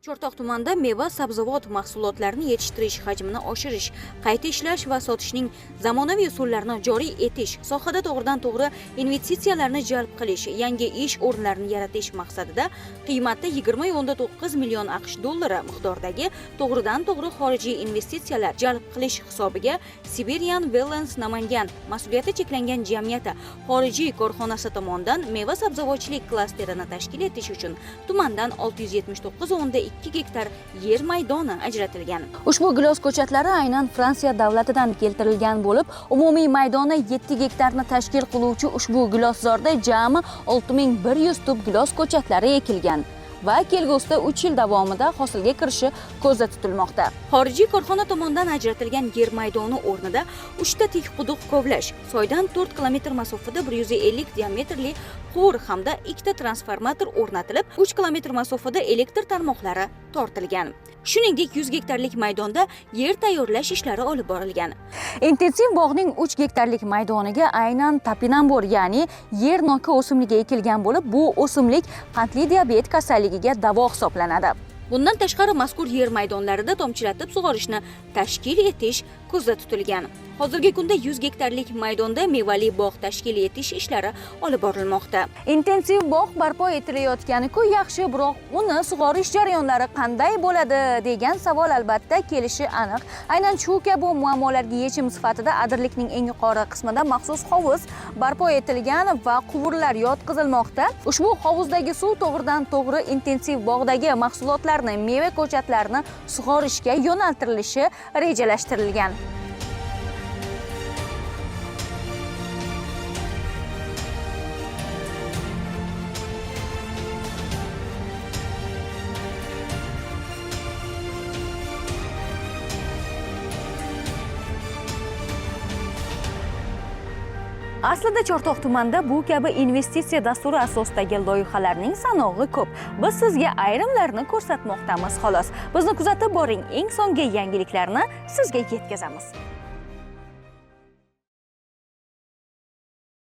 Chortoq tumanida meva sabzavot mahsulotlarini yetishtirish hajmini oshirish, qayta ishlash va sotishning zamonaviy usullarini joriy etish, sohada to'g'ridan-to'g'ri investitsiyalarni jalb qilish, yangi ish o'rinlarini yaratish maqsadida qiymati 20.9 million AQSh dollari miqdoridagi to'g'ridan-to'g'ri xorijiy investitsiyalar jalb qilish hisobiga Siberian Wellness Namangan mas'uliyati cheklangan jamiyati xorijiy korxonasi tomonidan meva sabzavotchilik klasterini tashkil etish uchun tumandan 679.2 gektar yer maydoni ajratilgan. Ushbu gilos ko'chatlari aynan Fransiya davlatidan keltirilgan bo'lib, umumiy maydoni 7 gektarni tashkil qiluvchi ushbu giloszorda jami 6100 tup gilos ko'chatlari ekilgan va kelgusida 3 yil davomida hosilga kirishi ko'zda tutilmoqda. Xorijiy korxona tomonidan ajratilgan yer maydoni o'rnida 3 ta tik quduq kovlash, soydan 4 kilometr masofada 150 diametrli quvur hamda 2 ta transformator o'rnatilib, 3 kilometr masofada elektr tarmoqlari tortilgan. Shuningdek, 100 gektarlik maydonda yer tayyorlash ishlari olib borilgan. Intensiv bog'ning 3 gektarlik maydoniga aynan topinambur, ya'ni yer noka o'simligi ekilgan bo'lib, bu o'simlik qandli diabet kasalligiga davo hisoblanadi. Bundan tashqari mazkur yer maydonlarida tomchilatib sug'orishni tashkil etish ko'zda tutilgan. Hozirgi kunda 100 gektarlik maydonda mevali bog' tashkil etish ishlari olib borilmoqda. Intensiv bog' barpo etilayotgani-ku yaxshi, biroq uni sug'orish jarayonlari qanday bo'ladi degan savol albatta kelishi aniq. Aynan shu kabi muammolarga yechim sifatida Adirlikning eng yuqori qismida maxsus hovuz barpo etilgan va quvurlar yotqizilmoqda. Ushbu hovuzdagi suv to'g'ridan-to'g'ri intensiv bog'dagi mahsulotlarni, meva ko'chatlarini sug'orishga yo'naltirilishi rejalashtirilgan. Aslida Chortoq tumanida bu kabi investitsiya dasturi asosidagi loyihalarning sanog'i ko'p. Biz sizga ayrimlarini ko'rsatmoqdamiz xolos. Bizni kuzatib boring, eng so'nggi yangiliklarni sizga yetkazamiz.